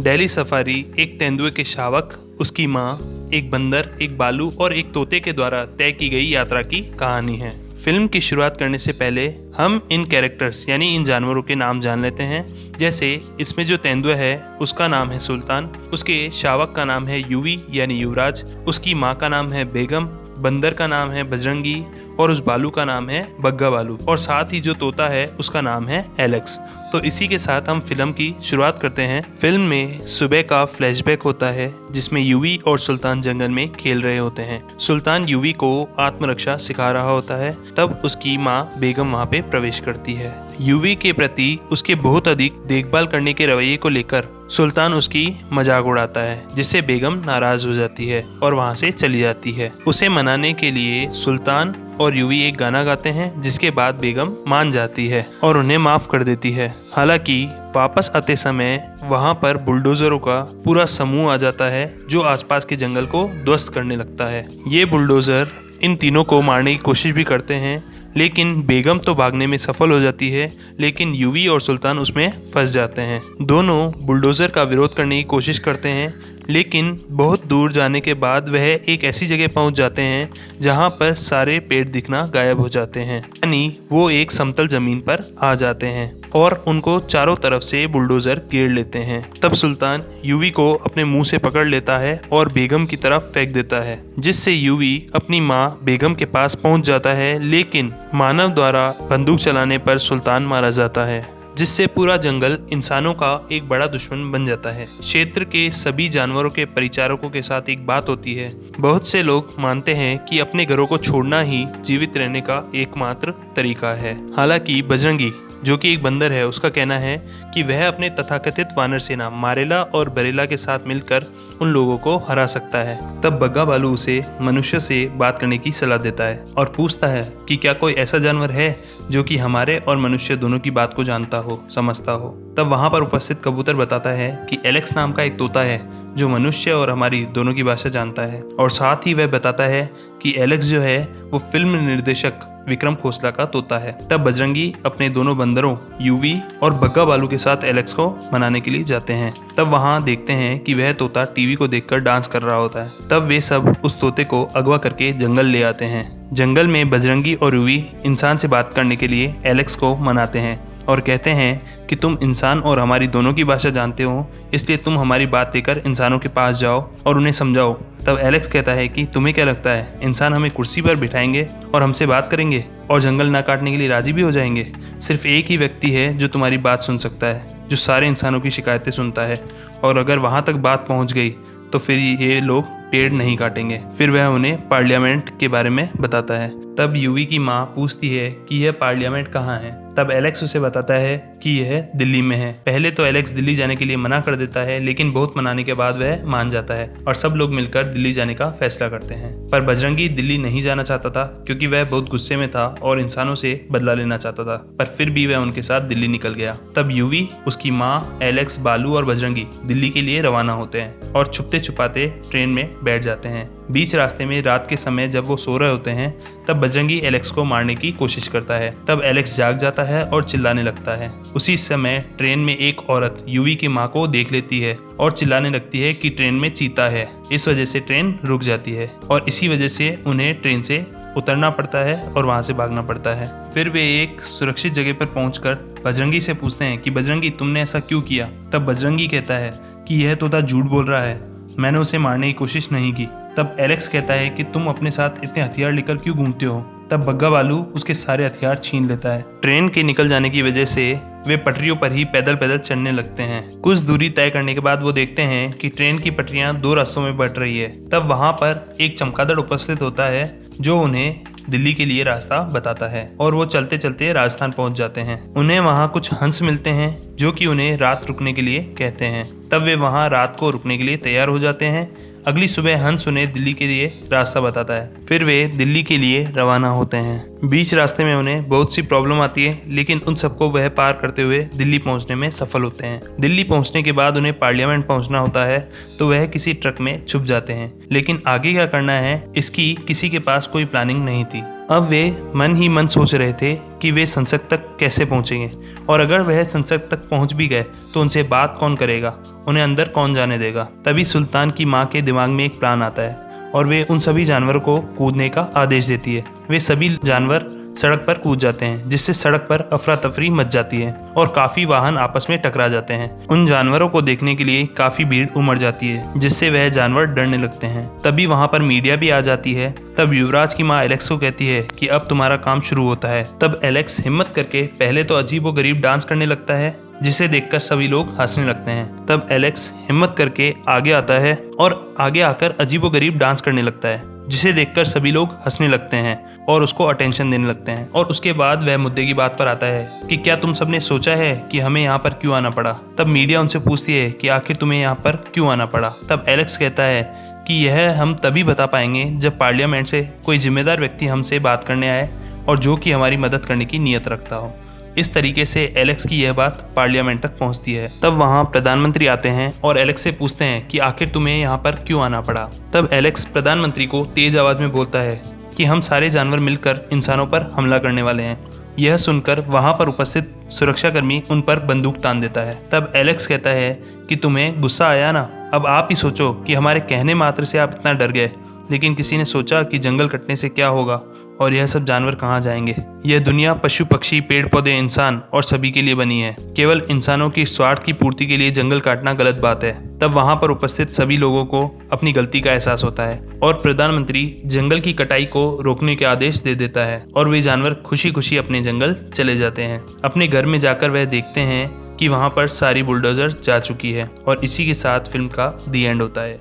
Delhi safari एक तेंदुए के शावक, उसकी माँ, एक बंदर, एक बालू और एक तोते के द्वारा तय की गई यात्रा की कहानी है। फिल्म की शुरुआत करने से पहले हम इन कैरेक्टर्स यानी इन जानवरों के नाम जान लेते हैं। जैसे इसमें जो तेंदुआ है उसका नाम है सुल्तान, उसके शावक का नाम है यूवी यानी युवराज, उसकी माँ का नाम है बेगम, बंदर का नाम है बजरंगी और उस बालू का नाम है बग्गा बालू और साथ ही जो तोता है उसका नाम है एलेक्स। तो इसी के साथ हम फिल्म की शुरुआत करते हैं। फिल्म में सुबह का फ्लैशबैक होता है जिसमें यूवी और सुल्तान जंगल में खेल रहे होते हैं। सुल्तान यूवी को आत्मरक्षा सिखा रहा होता है, तब उसकी माँ बेगम वहाँ पे प्रवेश करती है। यूवी के प्रति उसके बहुत अधिक देखभाल करने के रवैये को लेकर सुल्तान उसकी मजाक उड़ाता है, जिससे बेगम नाराज हो जाती है और वहाँ से चली जाती है। उसे मनाने के लिए सुल्तान और यूवी एक गाना गाते हैं, जिसके बाद बेगम मान जाती है और उन्हें माफ कर देती है। हालांकि वापस आते समय वहां पर बुलडोजरों का पूरा समूह आ जाता है जो आसपास के जंगल को ध्वस्त करने लगता है। ये बुलडोजर इन तीनों को मारने की कोशिश भी करते हैं, लेकिन बेगम तो भागने में सफल हो जाती है, लेकिन यूवी और सुल्तान उसमें फंस जाते हैं। दोनों बुलडोजर का विरोध करने की कोशिश करते हैं, लेकिन बहुत दूर जाने के बाद वह एक ऐसी जगह पहुंच जाते हैं जहां पर सारे पेड़ दिखना गायब हो जाते हैं, यानी वो एक समतल जमीन पर आ जाते हैं और उनको चारों तरफ से बुलडोजर घेर लेते हैं। तब सुल्तान यूवी को अपने मुंह से पकड़ लेता है और बेगम की तरफ फेंक देता है, जिससे यूवी अपनी मां बेगम के पास पहुंच जाता है, लेकिन मानव द्वारा बंदूक चलाने पर सुल्तान मारा जाता है, जिससे पूरा जंगल इंसानों का एक बड़ा दुश्मन बन जाता है। क्षेत्र के सभी जानवरों के परिचारकों के साथ एक बात होती है। बहुत से लोग मानते हैं कि अपने घरों को छोड़ना ही जीवित रहने का एकमात्र तरीका है। हालांकि बजरंगी, जो कि एक बंदर है, उसका कहना है कि वह अपने तथाकथित वानर सेना मारेला और बरेला के साथ मिलकर उन लोगों को हरा सकता है। तब बग्गा बालू उसे मनुष्य से बात करने की सलाह देता है और पूछता है कि क्या कोई ऐसा जानवर है जो कि हमारे और मनुष्य दोनों की बात को जानता हो, समझता हो। तब वहां पर उपस्थित कबूतर बताता है कि एलेक्स नाम का एक तोता है जो मनुष्य और हमारी दोनों की भाषा जानता है, और साथ ही वह बताता है कि एलेक्स जो है वो फिल्म निर्देशक विक्रम खोसला का तोता है। तब बजरंगी अपने दोनों बंदरों यूवी और बग्गा बालू के साथ एलेक्स को मनाने के लिए जाते हैं। तब वहां देखते हैं कि वह तोता टीवी को देखकर डांस कर रहा होता है। तब वे सब उस तोते को अगवा करके जंगल ले आते हैं। जंगल में बजरंगी और यूवी इंसान से बात करने के लिए एलेक्स को मनाते हैं और कहते हैं कि तुम इंसान और हमारी दोनों की भाषा जानते हो, इसलिए तुम हमारी बात लेकर इंसानों के पास जाओ और उन्हें समझाओ। तब एलेक्स कहता है कि तुम्हें क्या लगता है, इंसान हमें कुर्सी पर बिठाएंगे और हमसे बात करेंगे और जंगल ना काटने के लिए राजी भी हो जाएंगे? सिर्फ एक ही व्यक्ति है जो तुम्हारी बात सुन सकता है, जो सारे इंसानों की शिकायतें सुनता है, और अगर वहां तक बात पहुंच गई तो फिर ये लोग पेड़ नहीं काटेंगे। फिर वह उन्हें पार्लियामेंट के बारे में बताता है। तब यूवी की माँ पूछती है कि यह पार्लियामेंट कहाँ है। तब एलेक्स उसे बताता है कि यह दिल्ली में है। पहले तो एलेक्स दिल्ली जाने के लिए मना कर देता है, लेकिन बहुत मनाने के बाद वह मान जाता है और सब लोग मिलकर दिल्ली जाने का फैसला करते हैं। पर बजरंगी दिल्ली नहीं जाना चाहता था क्योंकि वह बहुत गुस्से में था और इंसानों से बदला लेना चाहता था, पर फिर भी वह उनके साथ दिल्ली निकल गया। तब यूवी, उसकी माँ, एलेक्स, बालू और बजरंगी दिल्ली के लिए रवाना होते हैं और छुपते छुपाते ट्रेन में बैठ जाते हैं। बीच रास्ते में रात के समय जब वो सो रहे होते हैं, तब बजरंगी एलेक्स को मारने की कोशिश करता है। तब एलेक्स जाग जाता है और चिल्लाने लगता है। उसी समय ट्रेन में एक औरत यूवी की माँ को देख लेती है और चिल्लाने लगती है कि ट्रेन में चीता है। इस वजह से ट्रेन रुक जाती है और इसी वजह से उन्हें ट्रेन से उतरना पड़ता है और वहां से भागना पड़ता है। फिर वे एक सुरक्षित जगह पर पहुंचकर बजरंगी से पूछते हैं कि बजरंगी, तुमने ऐसा क्यों किया? तब बजरंगी कहता है कि यह तोता झूठ बोल रहा है, मैंने उसे मारने की कोशिश नहीं की। तब एलेक्स कहता है कि तुम अपने साथ इतने हथियार लेकर क्यों घूमते हो? तब बग्गा बालू उसके सारे हथियार छीन लेता है। ट्रेन के निकल जाने की वजह से वे पटरियों पर ही पैदल पैदल चलने लगते हैं। कुछ दूरी तय करने के बाद वो देखते हैं कि ट्रेन की पटरियां दो रास्तों में बट रही है। तब वहां पर एक चमगादड़ उपस्थित होता है जो उन्हें दिल्ली के लिए रास्ता बताता है और वो चलते चलते राजस्थान पहुंच जाते हैं। उन्हें वहां कुछ हंस मिलते हैं जो कि उन्हें रात रुकने के लिए कहते हैं। तब वे वहां रात को रुकने के लिए तैयार हो जाते हैं। अगली सुबह हंस उन्हें दिल्ली के लिए रास्ता बताता है। फिर वे दिल्ली के लिए रवाना होते हैं। बीच रास्ते में उन्हें बहुत सी प्रॉब्लम आती है, लेकिन उन सबको वह पार करते हुए दिल्ली पहुंचने में सफल होते हैं। दिल्ली पहुंचने के बाद उन्हें पार्लियामेंट पहुंचना होता है, तो वह किसी ट्रक में छुप जाते हैं, लेकिन आगे क्या करना है इसकी किसी के पास कोई प्लानिंग नहीं थी। अब वे मन ही मन सोच रहे थे कि वे संसद तक कैसे पहुंचेंगे, और अगर वह संसद तक पहुंच भी गए तो उनसे बात कौन करेगा, उन्हें अंदर कौन जाने देगा। तभी सुल्तान की माँ के दिमाग में एक प्लान आता है और वे उन सभी जानवरों को कूदने का आदेश देती है। वे सभी जानवर सड़क पर कूद जाते हैं, जिससे सड़क पर अफरा तफरी मच जाती है और काफी वाहन आपस में टकरा जाते हैं। उन जानवरों को देखने के लिए काफी भीड़ उमड़ जाती है, जिससे वह जानवर डरने लगते हैं। तभी वहां पर मीडिया भी आ जाती है। तब युवराज की माँ एलेक्स को कहती है कि अब तुम्हारा काम शुरू होता है। तब एलेक्स हिम्मत करके पहले तो अजीबोगरीब डांस करने लगता है, जिसे देखकर सभी लोग हंसने लगते हैं। तब एलेक्स हिम्मत करके आगे आता है और आगे आकर अजीबोगरीब डांस करने लगता है, जिसे देखकर सभी लोग हंसने लगते हैं और उसको अटेंशन देने लगते हैं। और उसके बाद वह मुद्दे की बात पर आता है कि क्या तुम सबने सोचा है कि हमें यहाँ पर क्यों आना पड़ा। तब मीडिया उनसे पूछती है कि आखिर तुम्हें यहाँ पर क्यों आना पड़ा। तब एलेक्स कहता है कि यह हम तभी बता पाएंगे जब पार्लियामेंट से कोई जिम्मेदार व्यक्ति हमसे बात करने आए और जो कि हमारी मदद करने की नीयत रखता हो। इस तरीके से एलेक्स की यह बात पार्लियामेंट तक पहुंचती है। तब वहां प्रधानमंत्री आते हैं और एलेक्स से पूछते हैं कि आखिर तुम्हें यहाँ पर क्यों आना पड़ा। तब एलेक्स प्रधानमंत्री को तेज आवाज में बोलता है कि हम सारे जानवर मिलकर इंसानों पर हमला करने वाले हैं। यह सुनकर वहां पर उपस्थित सुरक्षाकर्मी उन पर बंदूक तान देता है। तब एलेक्स कहता है कि तुम्हें गुस्सा आया ना, अब आप ही सोचो कि हमारे कहने मात्र से आप इतना डर गए, लेकिन किसी ने सोचा कि जंगल कटने से क्या होगा और यह सब जानवर कहाँ जाएंगे। यह दुनिया पशु पक्षी पेड़ पौधे इंसान और सभी के लिए बनी है। केवल इंसानों की स्वार्थ की पूर्ति के लिए जंगल काटना गलत बात है। तब वहां पर उपस्थित सभी लोगों को अपनी गलती का एहसास होता है और प्रधानमंत्री जंगल की कटाई को रोकने के आदेश दे देता है और वे जानवर खुशी खुशी अपने जंगल चले जाते हैं। अपने घर में जाकर वह देखते हैं कि वहां पर सारी बुलडोजर जा चुकी है और इसी के साथ फिल्म का दी एंड होता है।